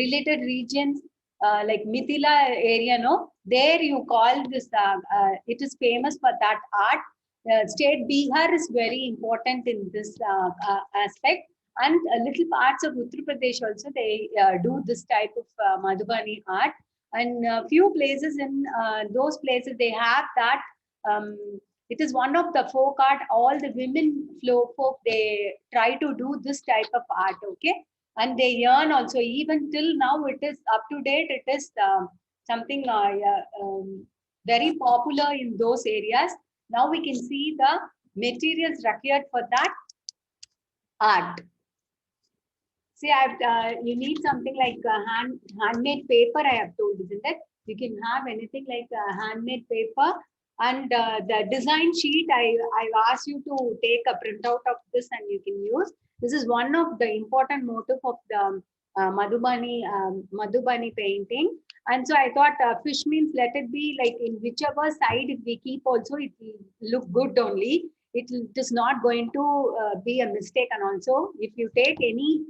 related regions like Mithila area, no, there you call this, it is famous for that art. State Bihar is very important in this aspect, and little parts of Uttar Pradesh also they do this type of Madhubani art, and few places in those places they have that. Um, it is one of the folk art. All the women folk they try to do this type of art. Okay, and they earn also. Even till now, it is up to date. It is something very popular in those areas. Now we can see the materials required for that art. See, you need something like handmade paper. I have told, isn't it? You can have anything like handmade paper, and the design sheet. I've asked you to take a printout of this, and you can use. This is one of the important motif of the Madhubani painting. And so I thought fish means let it be like in whichever side if we keep also it will look good only. It is not going to be a mistake. And also if you take any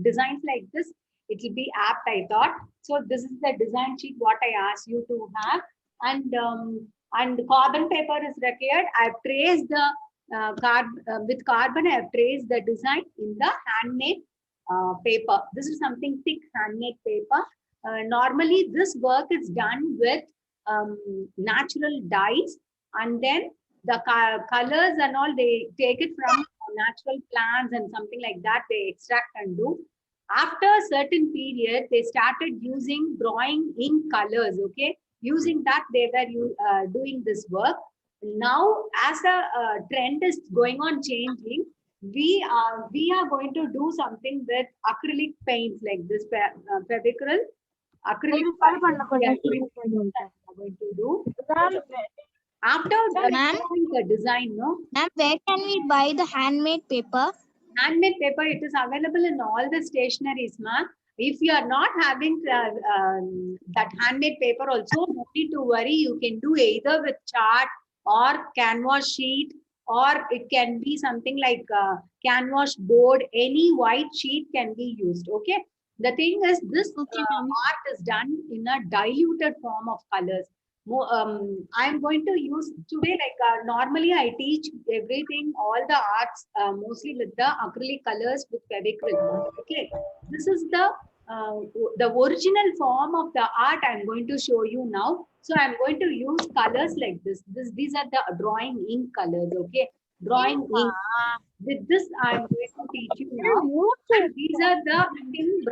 designs like this, it will be apt, I thought. So this is the design sheet what I asked you to have. And carbon paper is required. I've traced the with carbon, I have traced the design in the handmade paper. This is something thick handmade paper. Normally this work is done with natural dyes, and then the colors and all they take it from natural plants and something like that they extract and do. After a certain period they started using drawing in colors. Okay, using that they were doing this work. Now as the trend is going on changing, we are going to do something with acrylic paints like this Fevicryl acrylic paint we are going to do. After Ma'am, the design, no? ma'am, where can we buy the handmade paper? Handmade paper, it is available in all the stationaries, ma'am. If you are not having that handmade paper also, no need to worry. You can do either with chart or canvas sheet, or it can be something like canvas board. Any white sheet can be used. Okay. The thing is, this Okay, art is done in a diluted form of colors. I'm going to use today, like normally I teach everything, all the arts, mostly with the acrylic colors with Fevicryl. Okay, this is the original form of the art I'm going to show you now. So I'm going to use colors like this. These are the drawing ink colors. Okay, drawing ink. With this, I'm going to teach you now. And these are the thin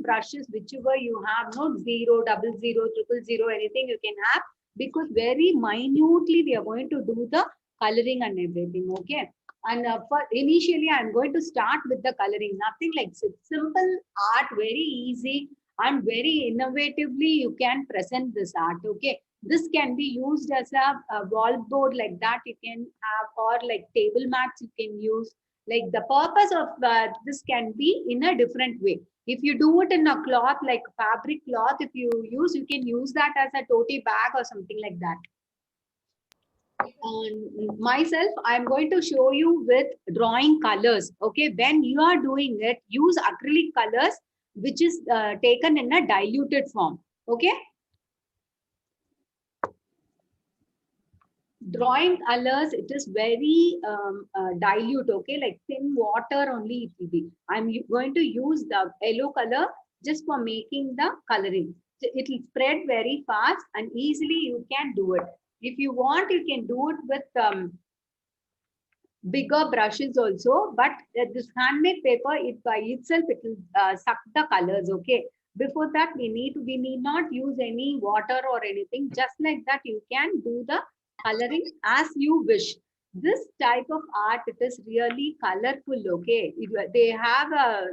brushes, whichever you have, not 0, 00, 000, anything you can have, because very minutely we are going to do the coloring and everything. Okay. And for initially, I'm going to start with the coloring. Nothing like simple art, very easy and very innovatively you can present this art. Okay, this can be used as a wall board like that you can have, or like table mats you can use. Like the purpose of this can be in a different way. If you do it in a cloth, like fabric cloth, if you use, you can use that as a tote bag or something like that. Myself, I'm going to show you with drawing colors. Okay, when you are doing it, use acrylic colors, which is taken in a diluted form. Okay. Drawing colors, it is very dilute. Okay, like thin water only it will be. I'm going to use the yellow color just for making the coloring. So it will spread very fast and easily you can do it. If you want, you can do it with bigger brushes also, but this handmade paper, it by itself, it will suck the colors. Okay. Before that, we need not use any water or anything. Just like that, you can do the coloring as you wish. This type of art, it is really colorful. Okay. They have a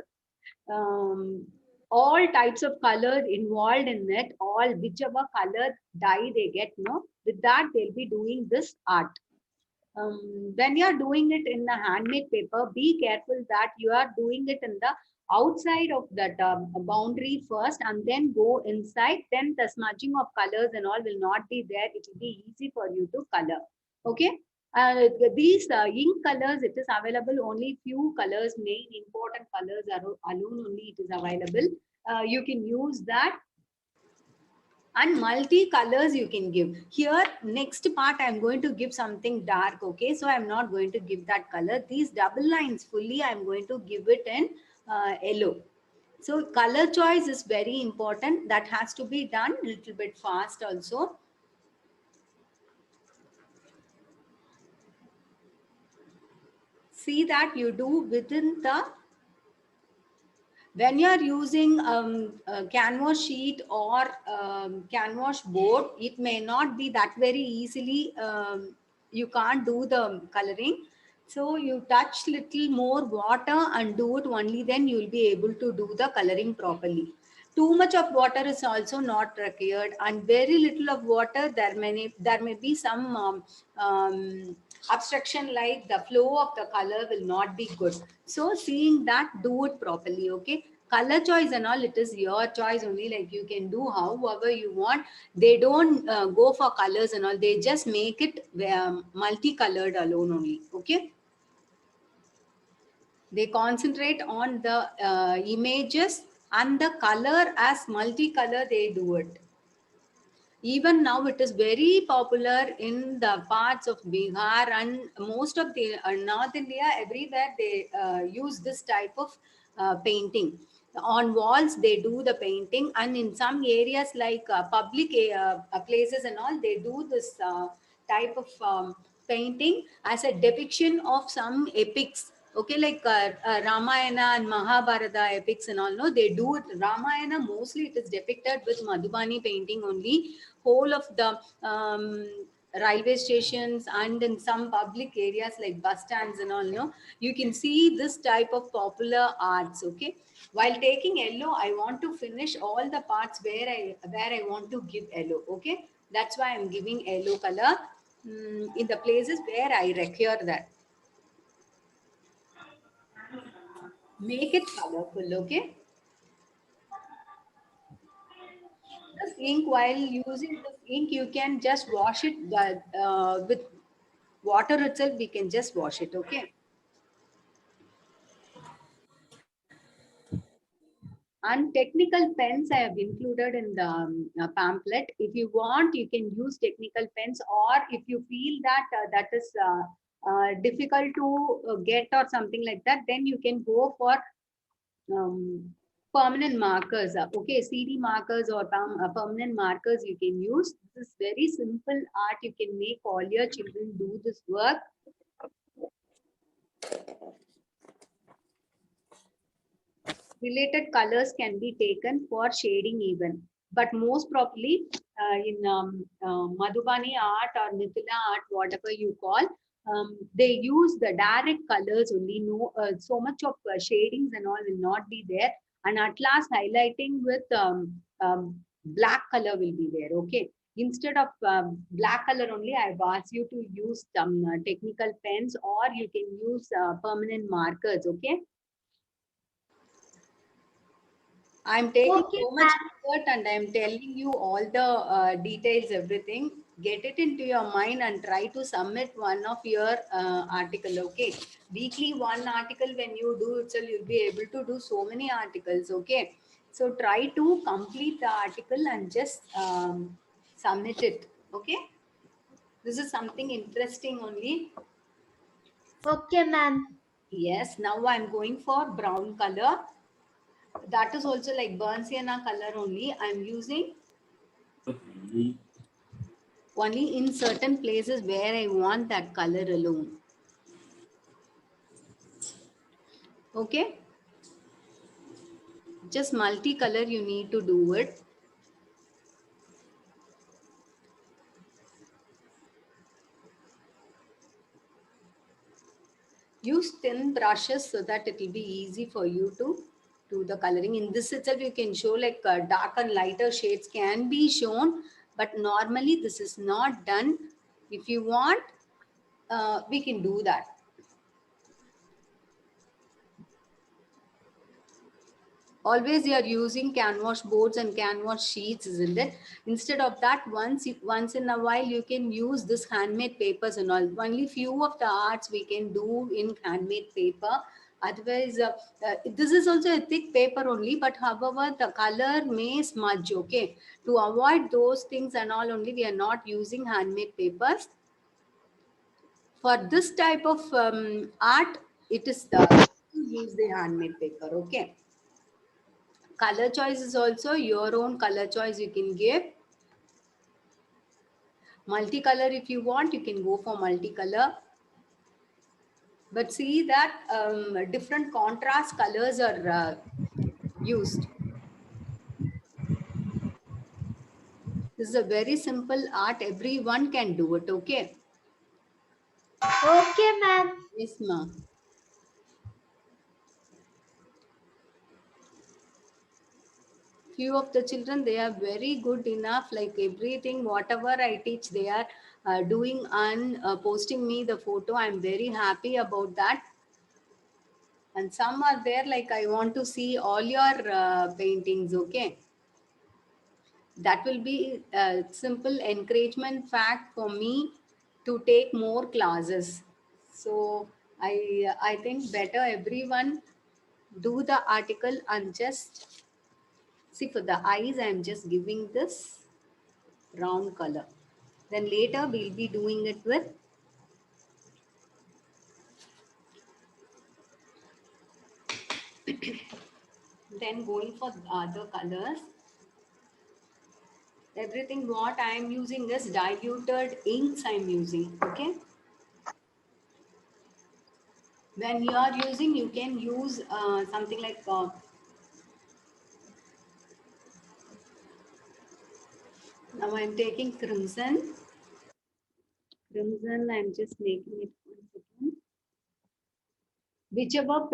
all types of colors involved in it. All whichever color dye they get, no, with that they'll be doing this art. When you are doing it in the handmade paper, be careful that you are doing it in the outside of that boundary first and then go inside. Then the smudging of colors and all will not be there. It will be easy for you to color. Okay. These ink colors, it is available only few colors, main important colors are alone only it is available. You can use that, and multi colors you can give. Here next part I'm going to give something dark, okay, so I'm not going to give that color. These double lines fully I'm going to give it in yellow. So color choice is very important, that has to be done a little bit fast also. See that you do within the, when you are using a canvas sheet or canvas board, it may not be that very easily, you can't do the coloring. So you touch little more water and do it only, then you will be able to do the coloring properly. Too much of water is also not required, and very little of water, there may be some obstruction, like the flow of the color will not be good. So seeing that, do it properly, okay. Color choice and all, it is your choice only, like you can do however you want. They don't go for colors and all, they just make it multicolored alone only, okay. They concentrate on the images, and the color as multicolor they do it. Even now it is very popular in the parts of Bihar and most of the North India. Everywhere they use this type of painting. On walls they do the painting, and in some areas like public places and all, they do this type of painting as a depiction of some epics, okay, like Ramayana and Mahabharata epics and all. No, they do it. Ramayana mostly it is depicted with Madhubani painting only. Whole of the railway stations and in some public areas like bus stands and all, you can see this type of popular arts, okay. While taking yellow, I want to finish all the parts where I want to give yellow, okay. That's why I'm giving yellow color in the places where I require that. Make it colorful, okay. This ink, while using this ink, you can just wash it with water itself. We can just wash it, okay. And technical pens I have included in the pamphlet. If you want, you can use technical pens, or if you feel that that is difficult to get or something like that, then you can go for permanent markers. Okay, CD markers or permanent markers you can use. This is very simple art. You can make all your children do this work. Related colors can be taken for shading even. But most probably in Madhubani art or Mithila art, whatever you call, they use the direct colors only. No, so much of shadings and all will not be there. And at last, highlighting with black color will be there. Okay. Instead of black color only, I've asked you to use some technical pens, or you can use permanent markers. Okay. I'm taking Okay, so much effort and I'm telling you all the details, everything. Get it into your mind and try to submit one of your article. Okay, weekly one article. When you do it, so you'll be able to do so many articles. Okay, so try to complete the article and just submit it. Okay, this is something interesting only. okay, ma'am. Yes, now I'm going for brown color. That is also like burnt sienna color only. I'm using only in certain places where I want that color alone. Okay, just multicolor you need to do it. Use thin brushes so that it will be easy for you to do the coloring. In this itself, you can show like dark and lighter shades can be shown, but normally this is not done. If you want, we can do that. Always you are using canvas boards and canvas sheets, isn't it? Instead of that, once in a while you can use this handmade papers and all. Only few of the arts we can do in handmade paper. Otherwise, this is also a thick paper only, but however the color may smudge. Okay, to avoid those things and all, only we are not using handmade papers. For this type of art, it is use the handmade paper. Okay. Color choice is also your own color choice you can give. Multicolor, if you want, you can go for multicolor. But see that different contrast colors are used. This is a very simple art. Everyone can do it. Okay. Okay, ma'am. Yes, ma'am. Few of the children, they are very good enough, like everything whatever I teach they are doing and posting me the photo. I'm very happy about that. And some are there like, I want to see all your paintings. Okay, that will be a simple encouragement fact for me to take more classes. So I think better everyone do the article and just see. For the eyes, I'm just giving this round color. Then later we'll be doing it with then going for other colors. Everything what I am using is diluted inks I'm using. Okay. When you are using, you can use something like now I'm taking crimson. Crimson, I'm just making it 1 second. Whichever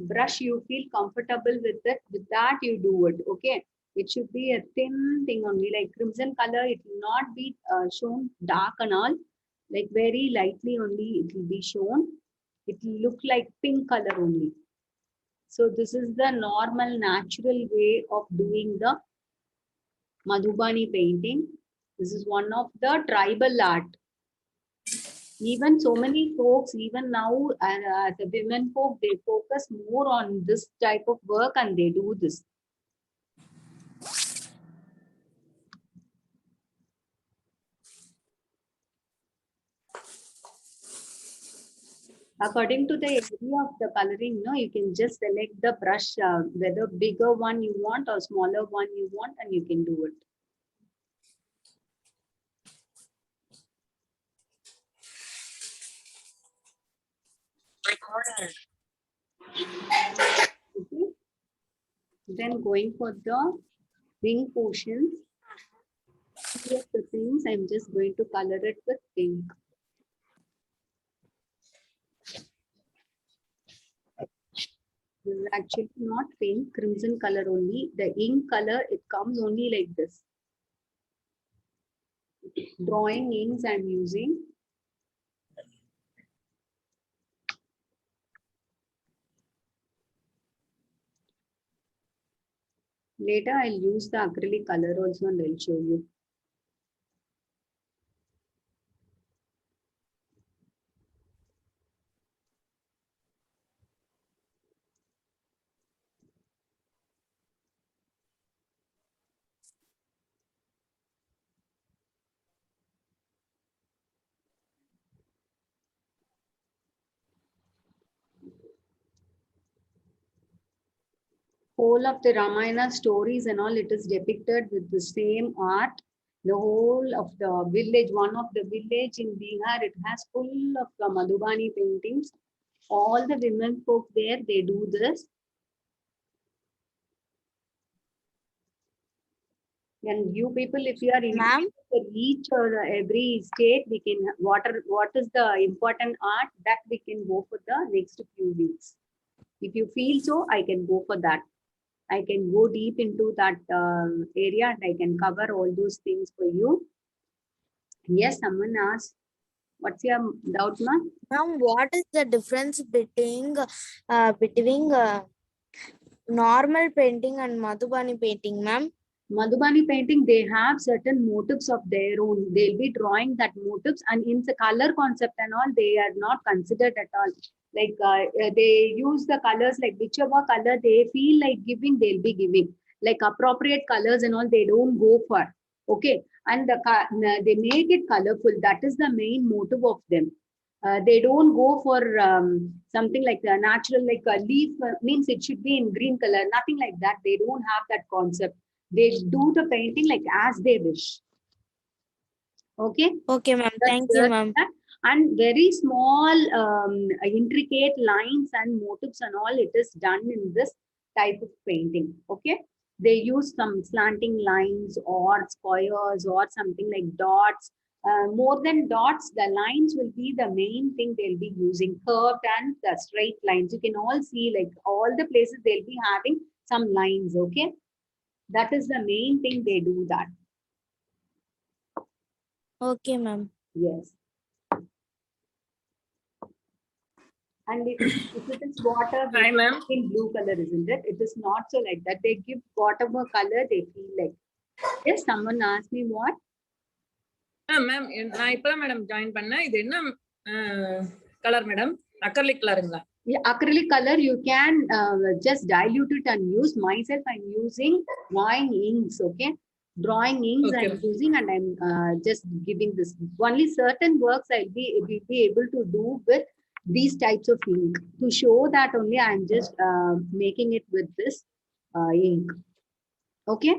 brush you feel comfortable with it, with that you do it. Okay, it should be a thin thing only. Like crimson color, it will not be shown dark and all. Like very lightly only it will be shown. It will look like pink color only. So this is the normal natural way of doing the Madhubani painting. This is one of the tribal art. Even so many folks, even now, the women folk, they focus more on this type of work and they do this. According to the area of the coloring, no, you can just select the brush, whether bigger one you want or smaller one you want, and you can do it. Okay. Then going for the wing portions, few of the things I'm just going to color it with pink. This is actually not pink, crimson color only. The ink color, it comes only like this. Drawing inks I'm using. Later I'll use the acrylic color also and I'll show you. Whole of the Ramayana stories and all, it is depicted with the same art. The whole of the village, one of the village in Bihar, it has full of the Madhubani paintings. All the women folk there, they do this. And you people, if you are in each or every state, we can what is the important art that we can go for the next few weeks. If you feel so, I can go for that. I can go deep into that area and I can cover all those things for you. Yes, someone asked, what's your doubt, ma? Ma'am, what is the difference between normal painting and Madhubani painting, ma'am. Madhubani painting, they have certain motives of their own. They'll be drawing that motives, and in the color concept and all, they are not considered at all. Like they use the colors, like whichever color they feel like giving, they'll be giving. Like appropriate colors and all, they don't go for. Okay, and they make it colorful. That is the main motive of them. They don't go for something like the natural, like a leaf means it should be in green color. Nothing like that. They don't have that concept. They do the painting like as they wish. Okay. Okay, ma'am. Thank you, ma'am. And very small, intricate lines and motifs and all, it is done in this type of painting. Okay. They use some slanting lines or squares or something like dots. More than dots, the lines will be the main thing they'll be using, curved and the straight lines. You can all see, like all the places they'll be having some lines. Okay. That is the main thing they do that. Okay, ma'am. Yes. And if it is water, Hi, ma'am. in blue color, isn't it? It is not so like that. They give whatever color they feel like. Yes, someone asked me what? Ma'am, நான் இப்பதான் madam join பண்ணேன். இது என்ன colour madam? Acrylic கலருங்களா? Yeah, acrylic color, you can just dilute it and use. Myself, I'm using drawing inks, okay? Drawing inks Okay. I'm using, and I'm just giving this. Only certain works I'll be able to do with these types of ink. To show that only I'm just making it with this ink. Okay?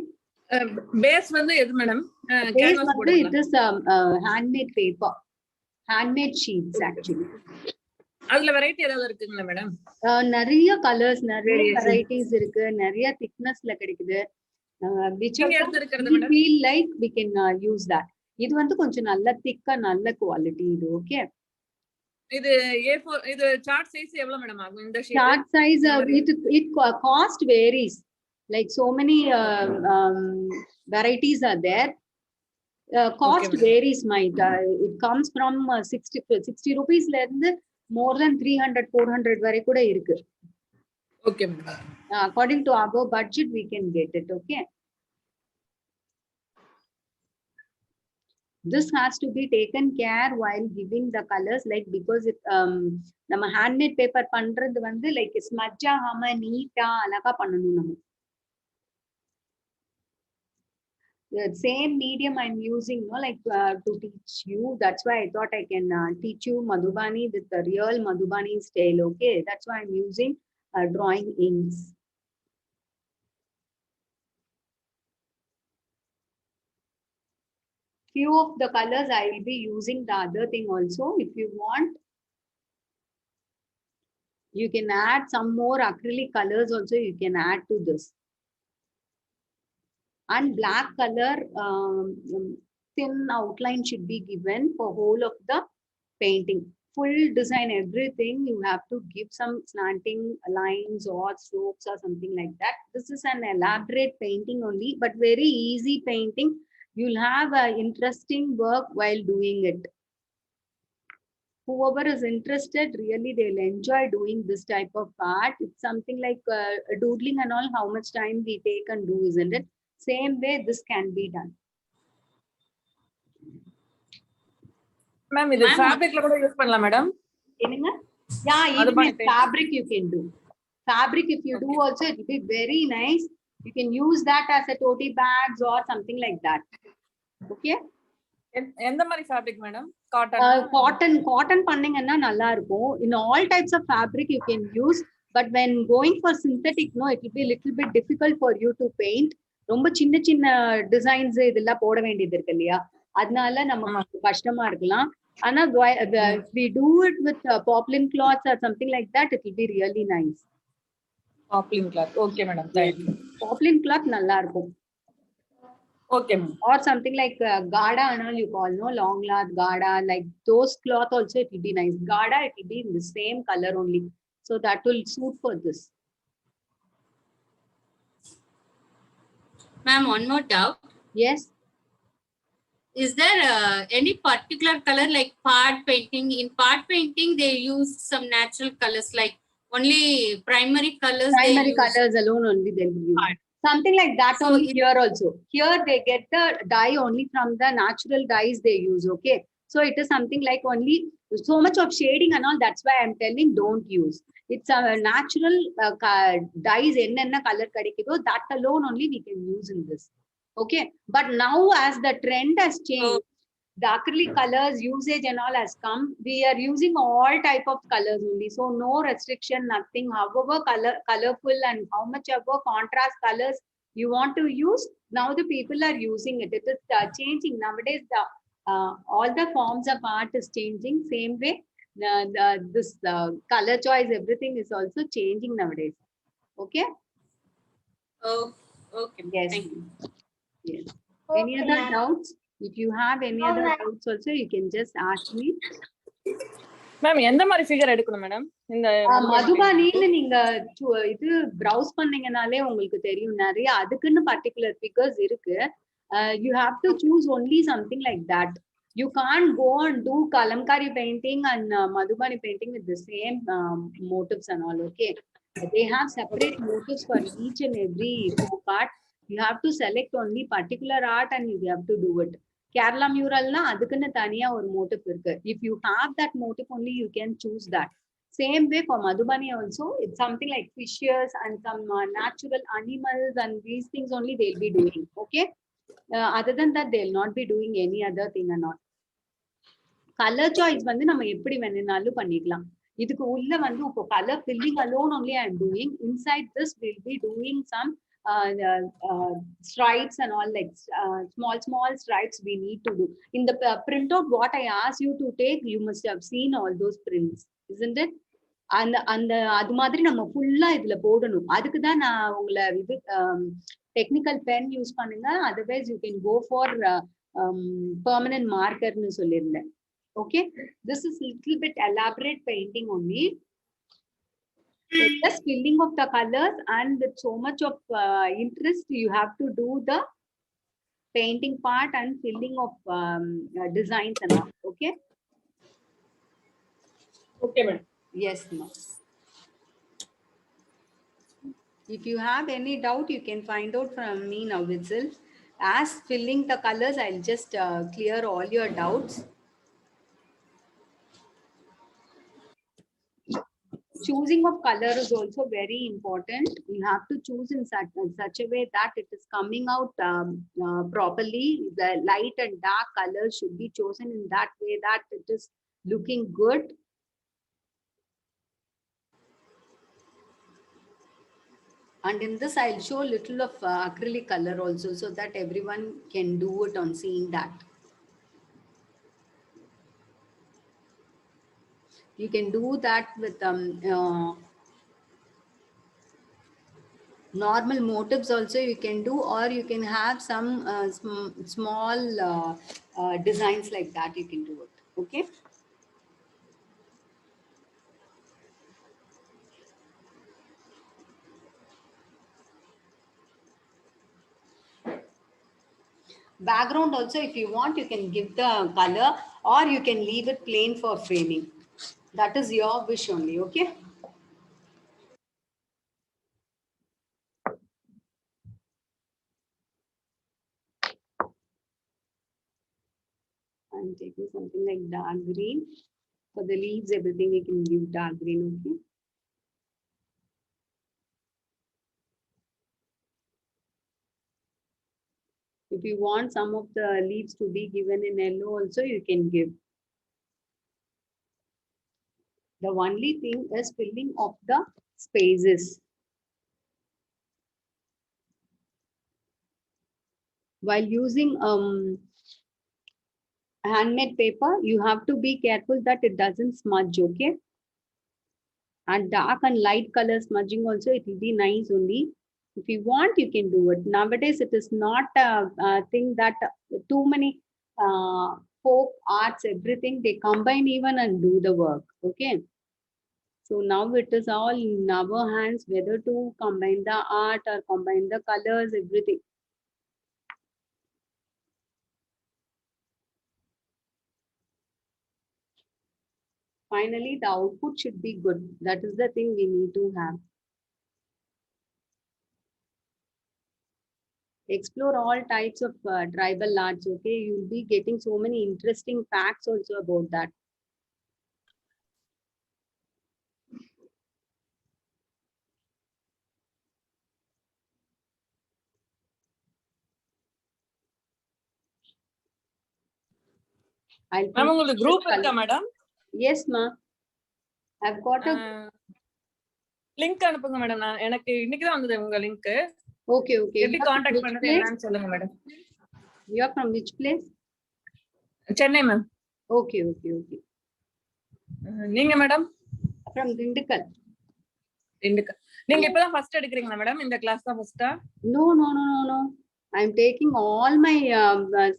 Base வந்து எது madam? Base canvas வந்து போடுங்களா? it is handmade paper. Handmade sheets actually. அதுல variety ஏதாவது இருக்குங்களா madam? நிறைய colours, நிறைய Variation. Varieties இருக்கு, நிறைய திக்னஸ்ல கிடைக்குது. Which நீங்க எடுத்திருக்கிறது we madam? feel like we can use that. இது வந்து கொஞ்சம் நல்ல திக்கா, நல்ல குவாலிட்டி இது. ஓகே. இது A4, இது சார்ட் சைஸ் எவ்வளவு மேடம் ஆகும் இந்த sheet? Chart size, it cost varies. Like so many varieties are there. Cost Okay, varies, might it comes from 60 rupees la irundhu more than 300 400 vare kuda irukku. Okay madam. According to our budget we can get it. Okay. This has to be taken care while giving the colors, like because it நம்ம handmade paper பண்றது வந்து like smudge ஆகாம நீட்டா அழகா பண்ணனும் நம்ம. The same medium I'm using, no, like to teach you. That's why I thought I can teach you Madhubani with the real Madhubani style. Okay, that's why I'm using drawing inks. Few of the colors I will be using the other thing also. If you want, you can add some more acrylic colors also. You can add to this. And black color, thin outline should be given for whole of the painting. Full design, everything, you have to give some slanting lines or strokes or something like that. This is an elaborate painting only, but very easy painting. You'll have interesting work while doing it. Whoever is interested, really they'll enjoy doing this type of art. It's something like doodling and all, how much time we take and do, isn't it? Same way this can be done. Ma'am இது ஃபேப்ரிக்ல கூட use பண்ணலாம் madam? என்னங்க? Yeah, even with fabric you can do. Fabric if you do also, it will be very nice. You can use that as a tote bags or something like that. Okay? எந்த மாதிரி fabric madam? Cotton. Cotton பண்ணீங்கன்னா நல்லா இருக்கும். In all types of fabric you can use, but when going for synthetic, no, it will be a little bit difficult for you to paint. ரொம்ப சின்ன சின்ன designs இதெல்லாம் போட வேண்டியது இருக்கு இல்லையா, அதனால நமக்கு கஷ்டமா இருக்கலாம். ஆனா we do it with poplin cloths or something like that, it will be really nice. Poplin cloth. Okay madam, thank you. Poplin cloth நல்லா இருக்கும். Okay ma'am. Or something like gada and all you call, no, long cloth, gada, like those cloth also it will be nice. Gada, it will be in the same color only, so that will suit for this. Ma'am, one more doubt. Yes. Is there any particular color like part painting? In part painting, they use some natural colors like only primary colors Primary they use. colors alone only they'll use. Fine. Something like that So only it- here also. Here they get the dye only from the natural dyes they use, okay? So it is something like only so much of shading and all. That's why I'm telling don't use. It's a natural dyes enna color kadikidho, that alone only we can use in this. Okay, but now as the trend has changed, the acrylic colors usage and all has come, we are using all type of colors only. So no restriction, nothing. However colorful and how much ever contrast colors you want to use, now the people are using it. It is changing nowadays. All the forms of art is changing. Same way, this color choice, everything is also changing nowadays. Okay. Oh, okay. Yes. Thank you. Yes. Okay, Any other ma'am. doubts? If you have any No, other ma'am. doubts also, you can just ask me. Ma'am எந்த மாதிரி figure எடுக்கணும் madam இந்த மதுபானின்னு நீங்க இது browse பண்ணீங்கனாலே உங்களுக்கு தெரியும், நிறைய அதுக்குன்னு particular figures இருக்கு. You have to choose only something like that. You can't go and do kalamkari painting and madhubani painting with the same motifs and all. Okay, they have separate motifs for each and every folk art. You have to select only particular art and you have to do it. Kerala mural na அதுக்குன்னு தனியா ஒரு motif இருக்கு. If you have that motif only, you can choose that. Same way for Madhubani also, it's something like fishes and some natural animals and these things only they'll be doing. Okay, other than that they'll not be doing any other thing and all. Color choice வந்து நம்ம எப்படி வேணும்னாலும் பண்ணிக்கலாம். இதுக்கு உள்ள வந்து இப்போ color filling alone only I am doing. Inside this we'll be doing some stripes and all, like small stripes we need to do. In the printout what I asked you to take, you must have seen all those prints, isn't it? அந்த அது மாதிரி நம்ம ஃபுல்லா இதுல போடணும். அதுக்கு தான் நான் உங்களை இது டெக்னிக்கல் பென் யூஸ் பண்ணுங்க, otherwise you can go for permanent மார்க்கர்னு சொல்லியிருந்தேன். Okay, this is little bit elaborate painting only. Just filling of the colors, and with so much of interest you have to do the painting part and filling of designs and all. Okay. Okay ma'am. Yes, ma'am. If you have any doubt, you can find out from me now itself. As filling the colors, I'll just clear all your doubts. Choosing of color is also very important. You have to choose in such a way that it is coming out properly. The light and dark colors should be chosen in that way that it is looking good. And in this, I'll show a little of acrylic color also, so that everyone can do it on seeing that. You can do that with normal motifs also you can do, or you can have some small designs like that, you can do it. Okay. Background also, if you want, you can give the color, or you can leave it plain for framing. That is your wish only. Okay. I'm taking something like dark green. For the leaves, everything we can give dark green. Okay. If you want some of the leaves to be given in yellow also, you can give. The only thing is filling of the spaces. While using handmade paper, you have to be careful that it doesn't smudge. Okay. And dark and light color smudging also, it will be nice only. If you want, you can do it. Nowadays, it is not a thing that too many folk arts, everything, they combine even and do the work. Okay. So now it is all in our hands, whether to combine the art or combine the colors, everything. Finally, the output should be good. That is the thing we need to have. Explore all types of tribal arts. Okay, you'll be getting so many interesting facts also about that. I'll ma'am put உங்களுக்கு group இருக்கா madam? yes ma, I've got a link அனுப்புங்க madam. நான் எனக்கு இன்னைக்கு தான் வந்தது உங்க link. okay. எப்படி காண்டாக்ட் பண்றது என்னன்னு சொல்லுங்க madam. You are from which place? Chennai ma'am. Okay. நீங்க மேடம்? From Dindigul. நீங்க இப்பதான் ஃபர்ஸ்ட் எடுக்கிறீங்களா மேடம்? இந்த கிளாஸ் தான் ஃபர்ஸ்டா? No. I'm taking all my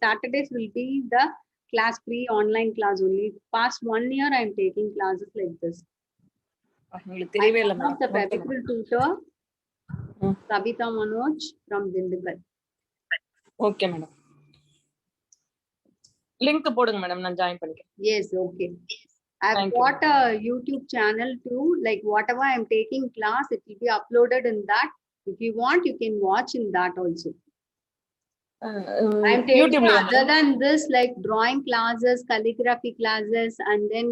Saturdays will be the class free online class only. Past 1 year I'm taking classes like this. உங்களுக்கு தெரியவே இல்ல I'm the practical tutor Savita Manoj from Dindigul. Okay madam. Link போடுங்க madam, நான் join பண்ணிக்கிறேன். Yes, okay. I've got a YouTube channel too. Like whatever I'm taking class, it will be uploaded in that. If you want, you can watch in that also. I'm taking other than this, like drawing classes, calligraphy classes, and then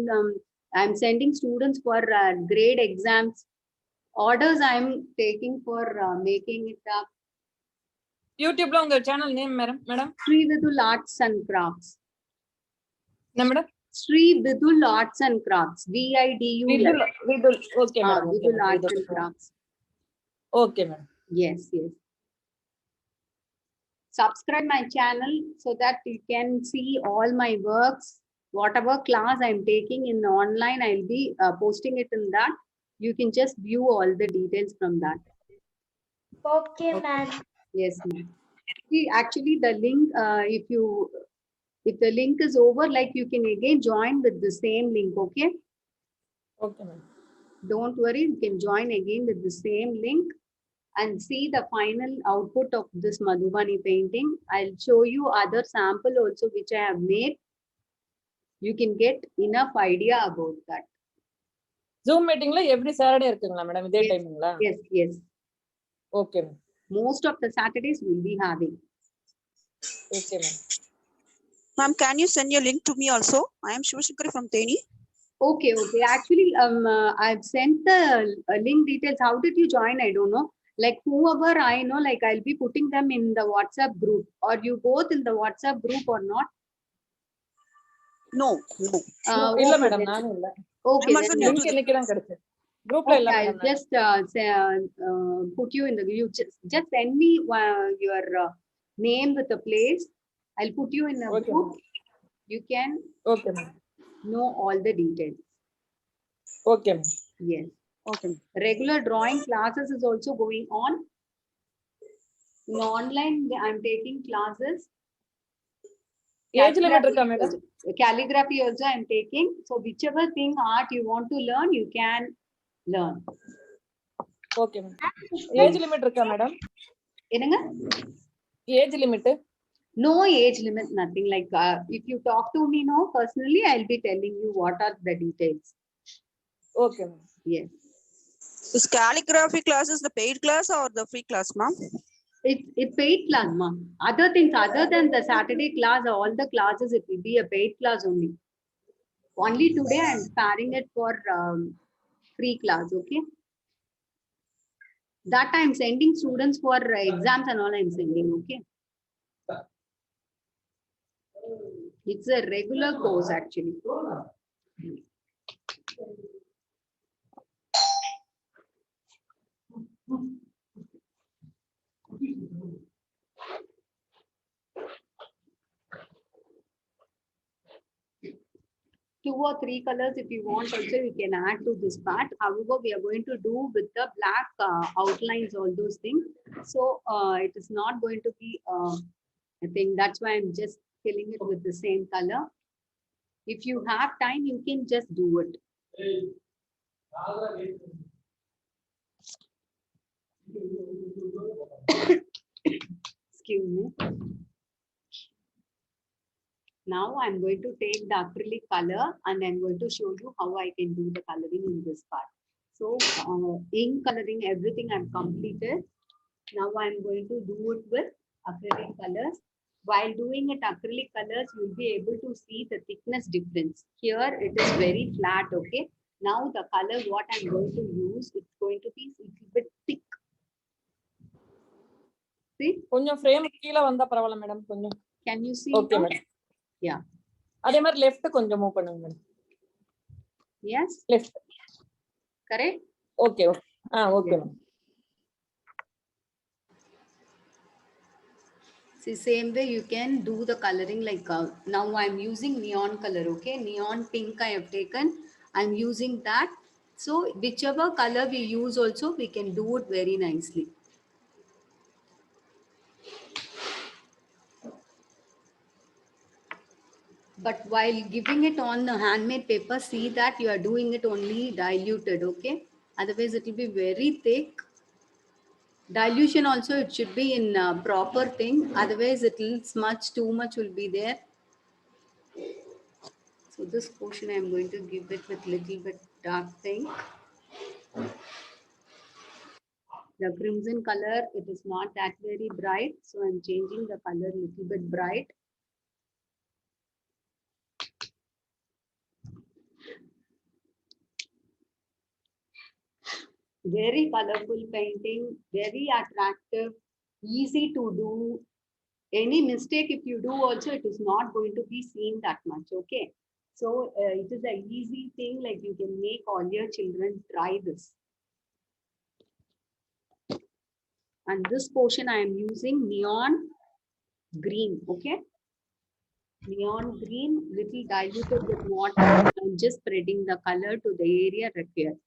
I'm sending students for grade exams. Orders I'm taking for making it up. யூடியூப்ல உங்க channel name madam? Sri Vidul Arts and Crafts. என்ன madam? Sri Vidul Arts and Crafts. Vidul. Okay madam. Vidul Arts and Crafts. Okay madam. Yes. Subscribe my channel so that you can see all my works. Whatever class I'm taking in online, I'll be posting it in that. You can just view all the details from that. Okay, ma'am. Yes, ma'am. See, actually, the link, if the link is over, like you can again join with the same link, okay? Okay ma'am. Don't worry, you can join again with the same link and see the final output of this Madhubani painting. I'll show you other sample also which I have made. You can get enough idea about that. Zoom meetingல every Saturday இருக்குங்களா madam? இதே டைமிங்களா? Yes. Okay ma'am. Most of the Saturdays we'll be having. Okay ma'am. Ma'am, can you send your link to me also? I am Shivashankari from Teni. Okay. Actually, I've sent the link details. How did you join? I don't know. Like whoever I know, like I'll be putting them in the WhatsApp group. Or you both in the WhatsApp group or not? No. இல்ல madam, நானும் இல்ல. Okay. I'm also new link to இன்னைக்கு தான் கிடைச்சது. குரூப்ல இல்ல I'll madam. just put you in the group. Just send me your name with the place. I'll put you in a Okay, group. You can Okay ma'am. know all the details. Okay ma'am. Yes. Okay. Regular drawing classes is also going on. In online, I'm taking classes. Age limit இருக்கா madam? Calligraphy also I'm taking. So whichever thing art you want to learn, you can learn. Okay ma'am. Age limit இருக்கா madam? என்னங்க? Age limit? No age limit, nothing. Like if you talk to me now personally, I'll be telling you what are the details. Okay ma'am. Yes. Is calligraphy class is the paid class or the free class, ma'am? It's paid class, ma'am. Other things other than the Saturday class, all the classes it will be a paid class only. Only today I'm sparing it for free class, okay? That I'm sending students for exams and all I'm sending, okay? It's a regular course actually. Two or three colors if you want also you can add to this part. However, we are going to do with the black outlines, all those things. So it is not going to be I think that's why I'm just filling it with the same color. If you have time, you can just do it. Excuse me. Now I'm going to take the acrylic color and I'm going to show you how I can do the coloring in this part. So ink coloring, everything I've completed. Now I'm going to do it with acrylic colors. While doing it acrylic colors, you'll be able to see the thickness difference. Here it is very flat, okay? Now the color what I'm going to use, it's going to be a little bit thick. See? கொஞ்சம் frame கீழ வந்தா பரவாயில்லை madam கொஞ்சம். Can you see? Okay now? Madam. Yeah. அதே மாதிரி left கொஞ்சம் move பண்ணுங்க madam. Yes. Left. Correct? Okay okay. Okay madam. See, same way you can do the coloring like now I'm using neon color, okay? Neon pink I have taken. I'm using that. So whichever color we use also, we can do it very nicely. But while giving it on the handmade paper, see that you are doing it only diluted, okay? Otherwise it will be very thick. Dilution also, it should be in proper thing. Otherwise it will smudge, too much will be there. So this portion I am going to give it with little bit dark pink. The crimson color, it is not that very bright. So I'm changing the color little bit bright. Very colorful painting, very attractive, easy to do. Any mistake if you do also, it is not going to be seen that much, okay? So it is an easy thing, like you can make all your children try this. And this portion I am using neon green, okay? Neon green, little diluted with water. I'm just spreading the color to the area required.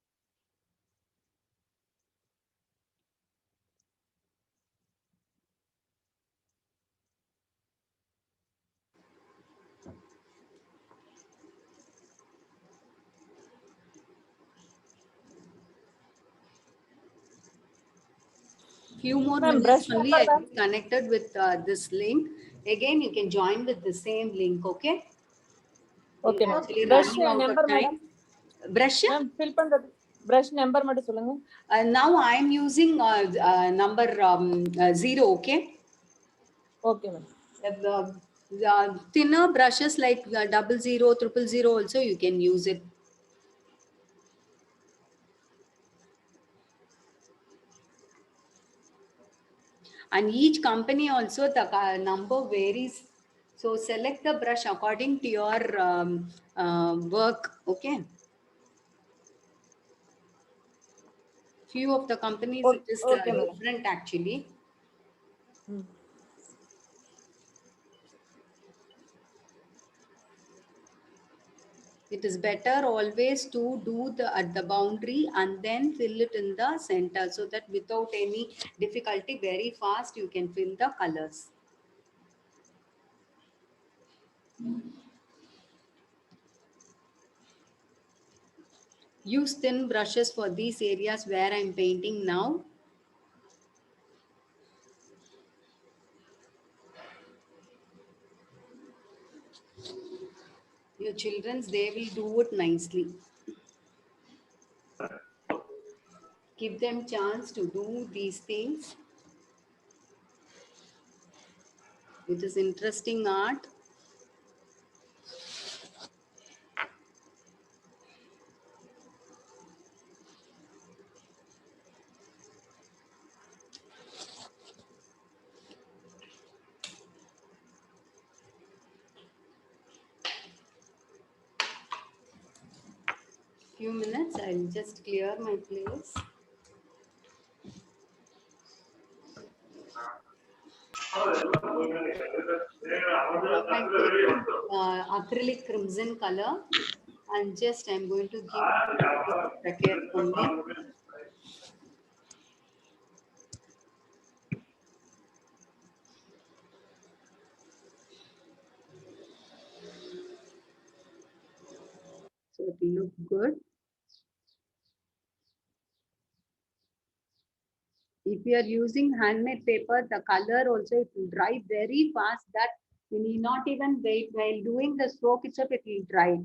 Few more Ma'am, minutes brush only, number, I will connected with this link. Again, you can join with the same link, okay? Okay You're ma'am. actually brush running out of number time. Madam. Brush? Ma'am fill பண்றது brush number மட்டும் சொல்லுங்க. Now I'm using number 0, okay? Okay ma'am. The thinner brushes like 00, 000 also you can use it. And each company also the number varies. So select the brush according to your work, okay? Few of the companies it is Okay, madam. different actually. It is better always to do the at the boundary and then fill it in the center, so that without any difficulty, very fast you can fill the colors. Use thin brushes for these areas where I'm painting now. Your children, they will do it nicely. Give them chance to do these things. It is interesting art. Few minutes, I'll just clear my place. I'm taking acrylic crimson color and just I'm going to give bracket only. So it will look good. If you are using handmade paper, the color also it will dry very fast. That You need not even wait while doing the stroke itself, it will dry.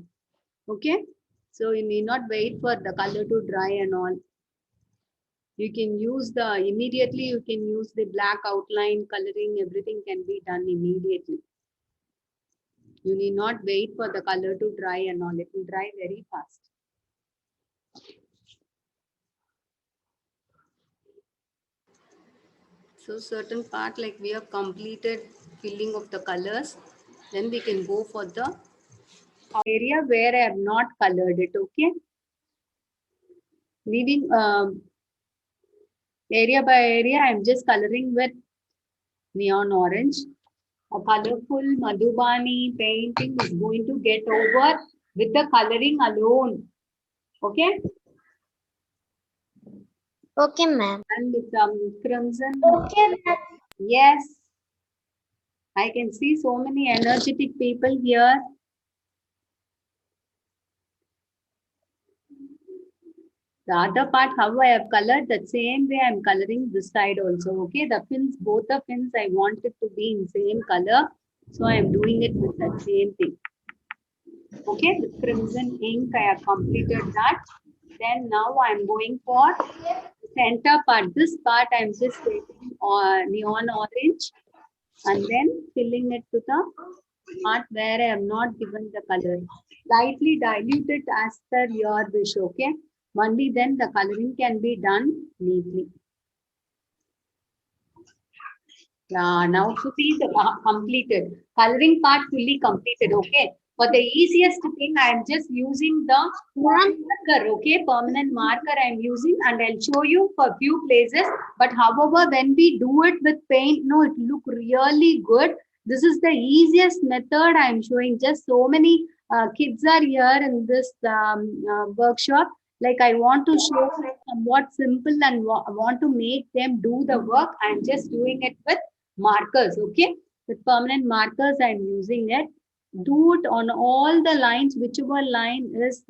Okay. So you need not wait for the color to dry and all. You can use immediately you can use the black outline, coloring, everything can be done immediately. You need not wait for the color to dry and all. It will dry very fast. So certain part like we have completed filling of the colors. Then we can go for the area where I have not colored it. Okay. Leaving area by area, I'm just coloring with neon orange. A colorful Madhubani painting is going to get over with the coloring alone. Okay. Okay, ma'am. And with some crimson. Okay, ma'am. Yes. I can see so many energetic people here. The other part, how I have colored, the same way I'm coloring this side also. Okay, the fins, both the fins, I want it to be in same color. So I'm doing it with the same thing. Okay, with crimson ink, I have completed that. Then now I'm going for center part. This part I'm just taking neon orange and then filling it to the part where I have not given the color. Slightly dilute it as per your wish, okay? Only then the coloring can be done neatly. Yeah, now to see the completed. Coloring part fully completed, okay? For the easiest thing, I am just using the marker, okay? Permanent marker I am using and I'll show you for a few places. But however, when we do it with paint, no, it look really good. This is the easiest method I am showing. Just so many kids are here in this workshop. Like I want to show somewhat simple and want to make them do the work. I'm just doing it with markers, okay? With permanent markers, I'm using it. Do it on all the lines, whichever line is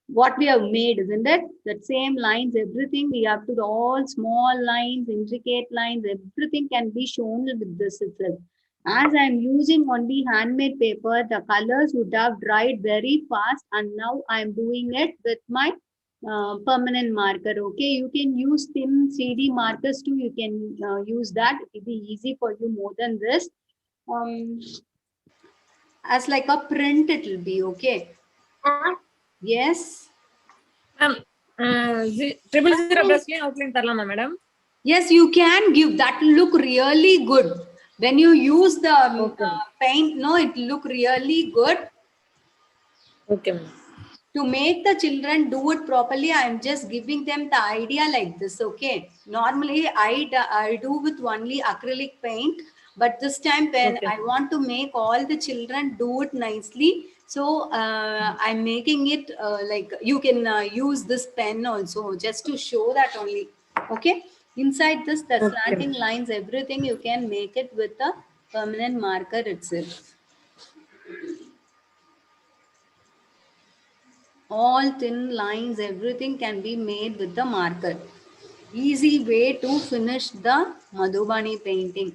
what we have made, isn't it? That same lines, everything we have to do, all small lines, intricate lines, everything can be shown with this itself. As I'm using only handmade paper, the colors would have dried very fast, and now I'm doing it with my permanent marker. Okay, you can use thin CD markers too. You can use that. It will be easy for you more than this. As like a print, it will be okay. Yes. Ma'am, 000 brush outline தரலாமா madam? Yes, you can give. That look really good. When you use the paint, no, it look really good. Okay, ma'am. To make the children do it properly, I am just giving them the idea like this, okay? Normally, I do with only acrylic paint, but this time when I want to make all the children do it nicely, so I'm making it like you can use this pen also, just to show that only, okay? Inside this, the slanting lines, everything you can make it with a permanent marker itself. All thin lines, everything can be made with the marker. Easy way to finish the Madhubani painting.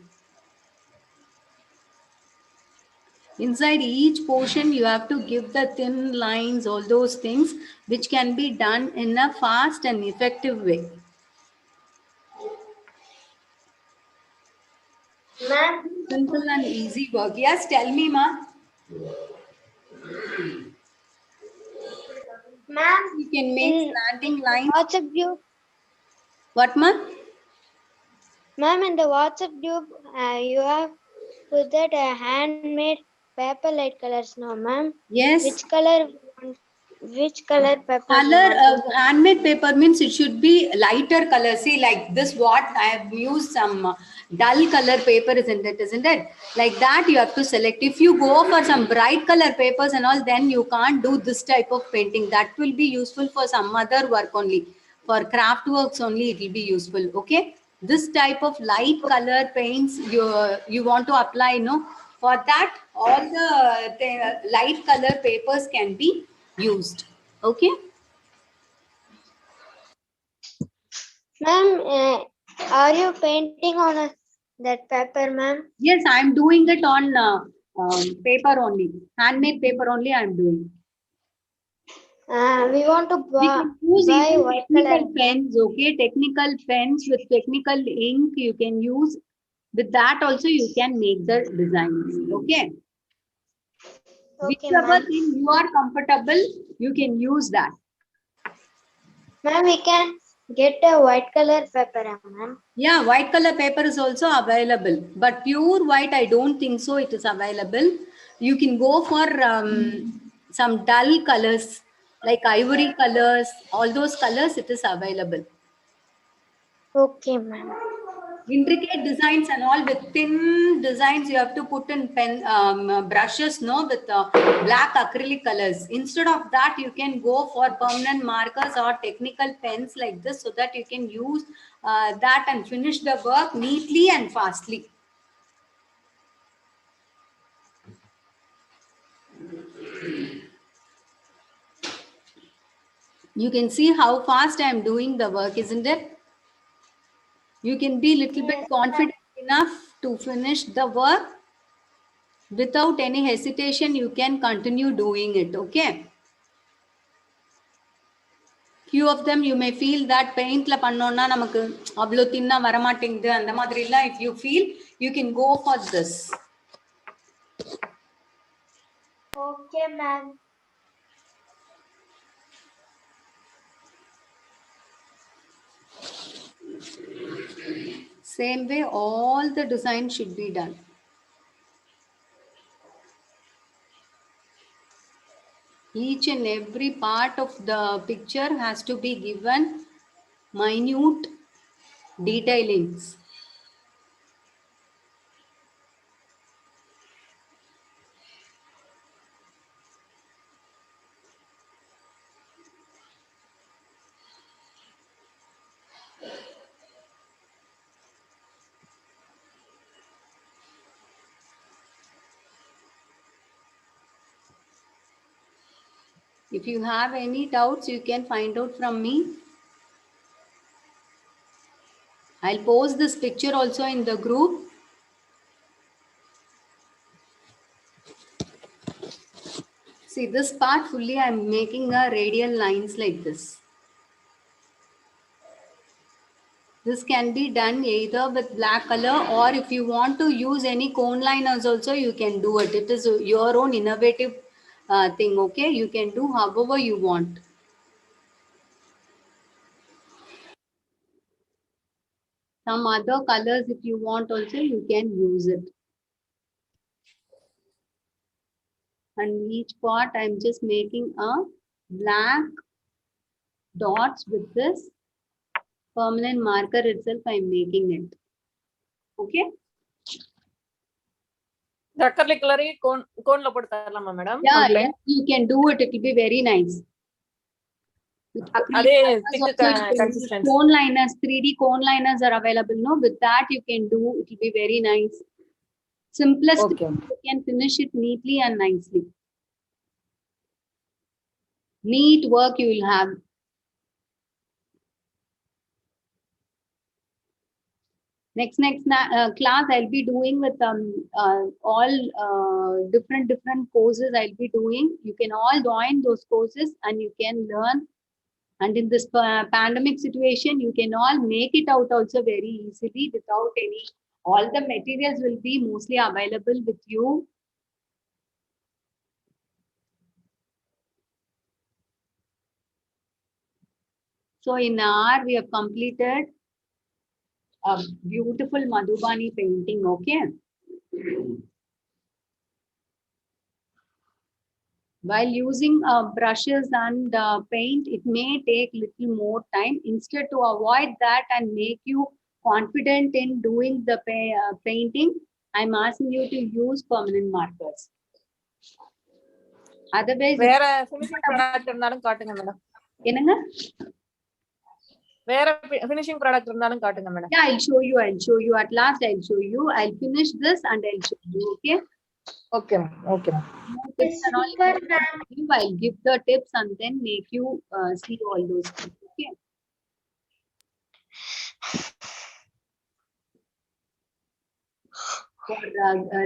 Inside each portion, you have to give the thin lines, all those things, which can be done in a fast and effective way. Ma'am. Simple and easy work. Yes, tell me, ma. Ma'am. You can make slanting lines. WhatsApp group. What, ma? Ma'am, in the WhatsApp group, you have put that handmade paper light colors now, ma'am. Yes. Which color paper? Color handmade paper means it should be lighter color. See, like this, what I have used some dull color paper, isn't it? Like that, you have to select. If you go for some bright color papers and all, then you can't do this type of painting. That will be useful for some other work only. For craft works only, it will be useful. Okay. This type of light color paints you want to apply, no? For that, all the light color papers can be used. Okay. Ma'am, are you painting on a that paper, ma'am? Yes, I'm doing it on paper only. Handmade paper only I'm doing. We want to We can use buy even white color. technical pens, okay? Technical pens with technical ink you can use. With that also you can make the designs, okay? Okay, Whichever ma'am. thing you are comfortable, you can use that. Ma'am, we can get a white color paper, ma'am. Yeah, white color paper is also available, but pure white, I don't think so it is available. You can go for some dull colors like ivory colors, all those colors it is available. Okay, ma'am. Intricate designs and all with thin designs you have to put in pen brushes, no, with black acrylic colors. Instead of that, you can go for permanent markers or technical pens like this, so that you can use that and finish the work neatly and fastly. You can see how fast I am doing the work, isn't it? You can be little bit Yes, confident enough to finish the work. Without any hesitation, you can continue doing it, okay? Few of them you may feel that paintல பண்ணோம்னா நமக்கு அவ்ளோ தின்னா வர மாட்டேங்குது அந்த மாதிரி எல்லாம் if you feel you can go for this. Okay, ma'am. Same way all the design should be done. Each and every part of the picture has to be given minute detailings. If you have any doubts, you can find out from me. I'll post this picture also in the group. See this part fully I'm making a radial lines like this. This can be done either with black color, or if you want to use any cone liners also, you can do it. It is your own innovative thing, okay? You can do however you want. Some other colors, if you want also, you can use it. And each part, I'm just making a black dots with this permanent marker itself. I'm making it. Okay? இந்த acrylic கலரே கோன்ல போட்டு தரலாமா madam? Yeah, yes, you can do it. It will be very nice. அதே Also, thick you can use consistency. cone liners, 3D cone liners are available. No, with that you can do. It will be very nice. Simplest, Okay. you can finish it neatly and nicely. Neat work you will have. Next class I'll be doing with all different courses I'll be doing. You can all join those courses and you can learn. And in this pandemic situation, you can all make it out also very easily without any. All the materials will be mostly available with you. So in an hour, we have completed a beautiful Madhubani painting, okay? While using brushes and paint, it may take little more time. Instead, to avoid that and make you confident in doing the painting, I'm asking you to use permanent markers. Otherwise, வேற finishing product இருந்தாலும் காட்டுங்க madam. என்னங்க? வேற finishing product இருந்தாலும் காட்டுங்க madam. Yeah, I'll show you. At last, I'll show you. I'll finish this and I'll show you, okay? Okay ma'am. Okay ma'am. Tips and all, I'll give the tips and then make you see all those things, okay? for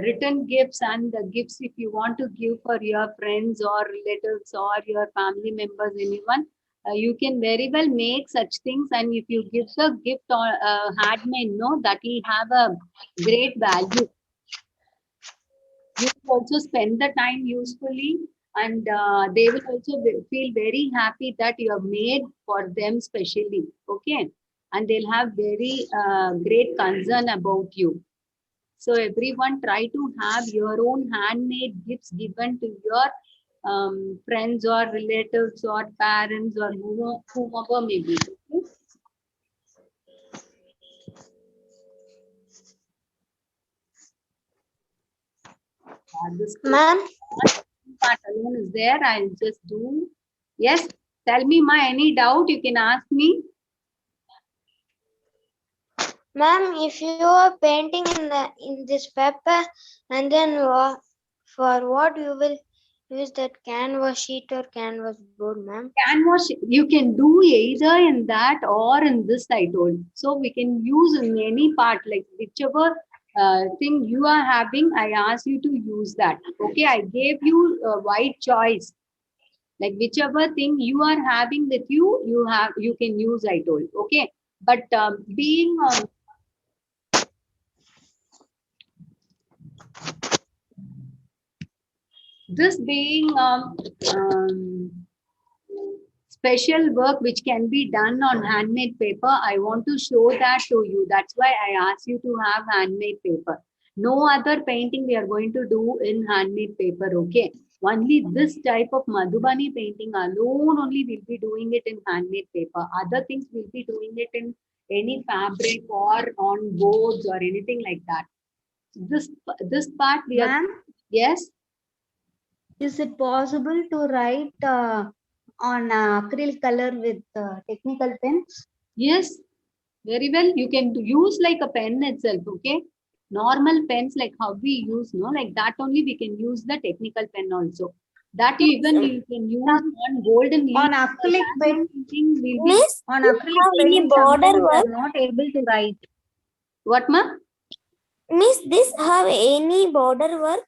written gifts and the gifts if you want to give for your friends or relatives or your family members, anyone, you can very well make such things. And if you give the gift or handmade, no, that will have a great value. You will also spend the time usefully, and they will also feel very happy that you have made for them specially. Okay, and they'll have very great concern about you. So everyone try to have your own handmade gifts given to your friends or relatives or parents or whomever may be. Okay? This Ma'am, part alone is there. I'll just do. Yes, tell me, ma, any doubt you can ask me. ma'am, if you are painting in this paper, and then for what you will use that canvas sheet or canvas board, ma'am? Canvas, you can do either in that or in this, I told. So we can use in any part, like whichever thing you are having, I ask you to use that. Okay, I gave you a wide choice. Like whichever thing you are having with you, you can use, I told. Okay, but being this being special work which can be done on handmade paper, I want to show that to you. That's why I asked you to have handmade paper. No other painting we are going to do in handmade paper, okay? Only this type of Madhubani painting alone only we'll be doing it in handmade paper. Other things we'll be doing it in any fabric or on boards or anything like that. This part we are, Ma'am, yes? is it possible to write on acrylic color with technical pens? Yes, very well. You can use like a pen itself, okay? Normal pens like how we use, no, like that only we can use the technical pen also. That even you can use on golden leaf. On acrylic pen, Miss, on you acrylic have any pen, border sometimes work? I'm not able to write. What, ma? Miss, this have any border work?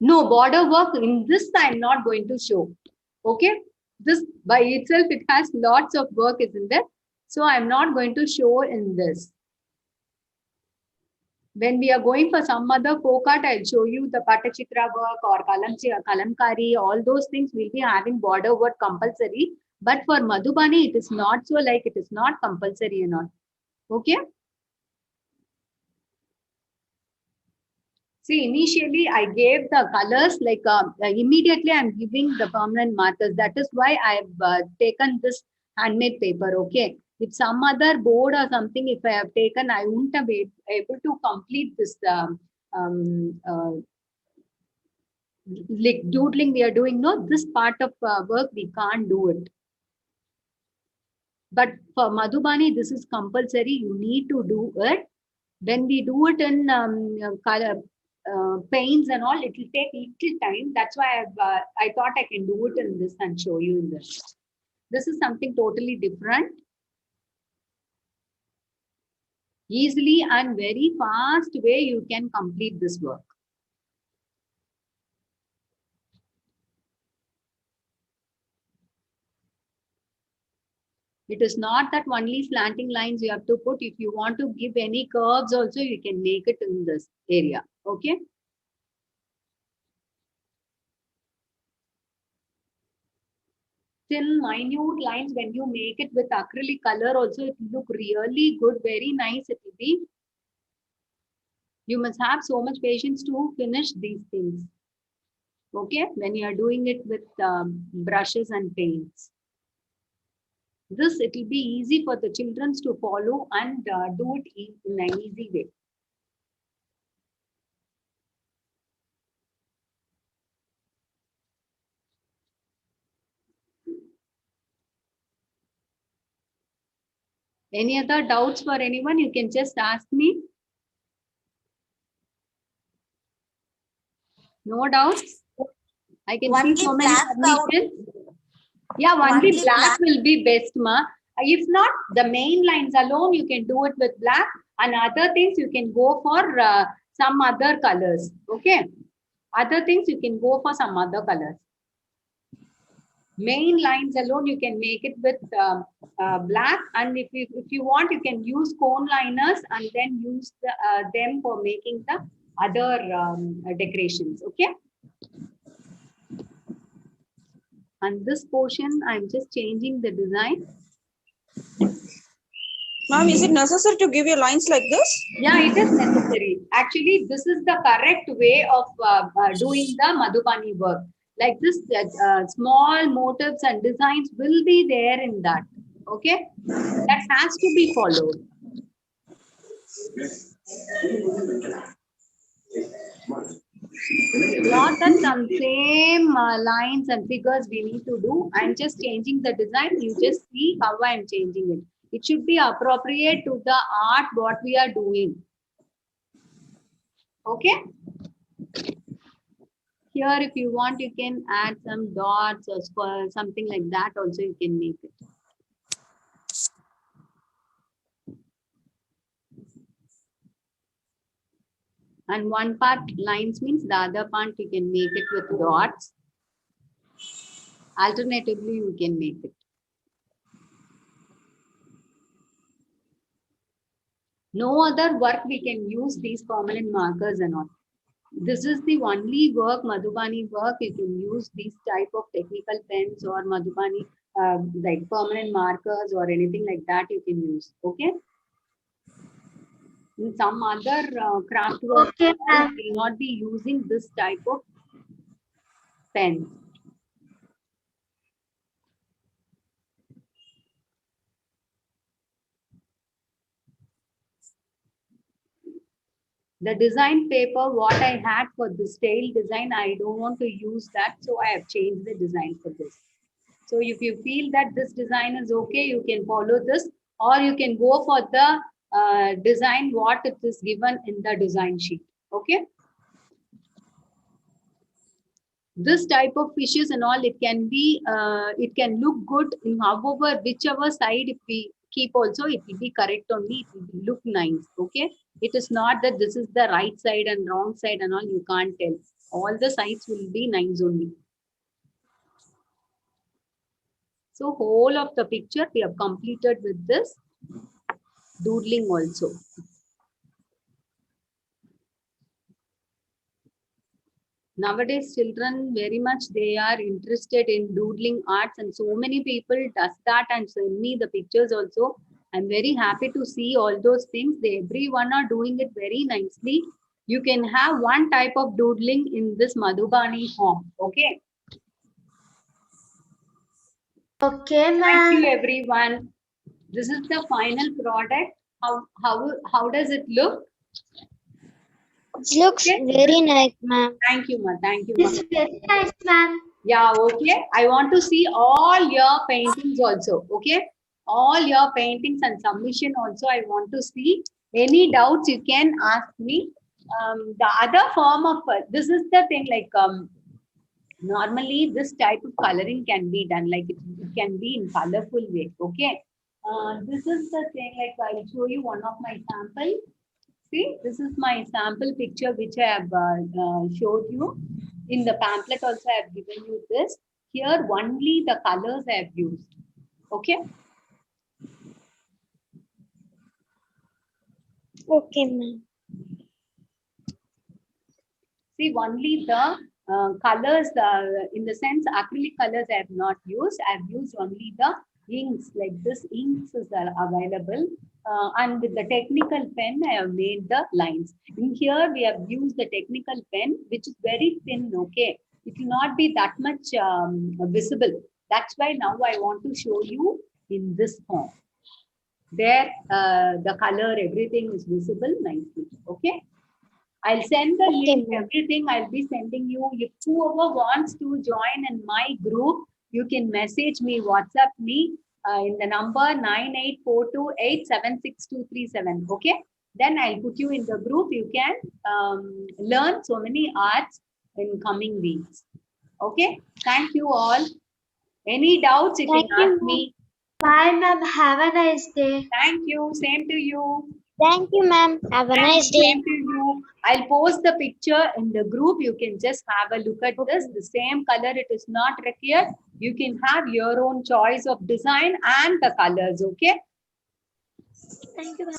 No, border work in this I'm not going to show. Okay? This by itself, it has lots of work, isn't it? So I'm not going to show in this. When we are going for some other folk art, I'll show you the Patachitra work or Kalamkari, all those things will be having border work compulsory. But for Madhubani, it is not so, like it is not compulsory and all. Okay? See, initially I gave the colors like immediately I'm giving the permanent markers. That is why I've taken this handmade paper. Okay. If some other board or something, if I have taken, I wouldn't have been able to complete this like doodling we are doing. No, this part of work we can't do it. But for Madhubani, this is compulsory. You need to do it. When we do it in color paints and all, it will take little time. That's why I thought I can do it in this and show you in this. This is something totally different. Easily and very fast way you can complete this work. It is not that only slanting lines you have to put. If you want to give any curves also, you can make it in this area. Okay. Still minute lines, when you make it with acrylic color also, it will look really good, very nice it will be. You must have so much patience to finish these things. Okay, when you are doing it with brushes and paints. This, it will be easy for the children to follow and do it in an easy way. Any other doubts for anyone? You can just ask me. No doubts? I can see so many submissions. Yeah, only black will be best, ma. If not, the main lines alone, you can do it with black, and other things you can go for some other colors. Okay. Other things you can go for some other colors. Main lines alone you can make it with black, and if you want you can use cone liners and then use them for making the other decorations. Okay. And this portion I'm just changing the design. Ma'am, is it necessary to give you lines like this? Yeah, it is necessary. Actually, this is the correct way of doing the Madhubani work. Like this, small motifs and designs will be there in that. Okay, that has to be followed. Not that some same lines and figures we need to do. I'm just changing the design. You just see how I'm changing it. It should be appropriate to the art what we are doing. Okay. Here, if you want, you can add some dots or square, something like that. Also, you can make it. And one part lines means the other part you can make it with dots. Alternatively, you can make it. No other work we can use these permanent markers and all. This is the only work, Madhubani work, you can use these type of technical pens or Madhubani like permanent markers or anything like that you can use. Okay. In some other craft work, Okay, ma'am. will not be using this type of pen. The design paper, what I had for this tail design, I don't want to use that. So I have changed the design for this. So if you feel that this design is okay, you can follow this, or you can go for the design what it is given in the design sheet. Okay. This type of fishes and all, it can be, it can look good in however, whichever side if we keep also, it will be correct only, it will look nice. Okay. It is not that this is the right side and wrong side and all, you can't tell. All the sides will be nice only. So whole of the picture we have completed with this doodling also. Nowadays children very much they are interested in doodling arts, and so many people does that and send me the pictures also. I'm very happy to see all those things. They everyone are doing it very nicely. You can have one type of doodling in this Madhubani form. Okay. Okay, Thank ma'am. you everyone. This is the final product. How does it look? It looks Okay. very nice, ma'am. Thank you, ma. Thank you, ma. It's very nice, ma'am. Yeah, okay. I want to see all your paintings also. Okay. All your paintings and submission also I want to see. Any doubts you can ask me. The other form of, this is the thing like, normally this type of coloring can be done like it can be in colorful way. Okay. This is the thing like I'll show you one of my sample. See, this is my sample picture which I have showed you. In the pamphlet also I have given you this. Here only the colors I have used. Okay. Okay, ma'am. See, only the colors, in the sense acrylic colors I have not used. I have used only the inks, like this inks is available. And with the technical pen, I have made the lines. In here, we have used the technical pen, which is very thin, okay? It will not be that much visible. That's why now I want to show you in this form. There, the color, everything is visible nicely, okay? I'll send the link, everything I'll be sending you. If whoever wants to join in my group, you can message me, WhatsApp me in the number 9842876237. Okay. Then I'll put you in the group. You can learn so many arts in coming weeks. Okay. Thank you all. Any doubts you can Thank you, ask me. Bye, ma'am. Have a nice day. Thank you. Same to you. Thank you, ma'am. Have a nice day. Same to you. I'll post the picture in the group. You can just have a look at this. The same color, it is not required. You can have your own choice of design and the colors, okay? Thank you, ma'am.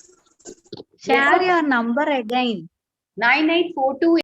Share your number again. 9842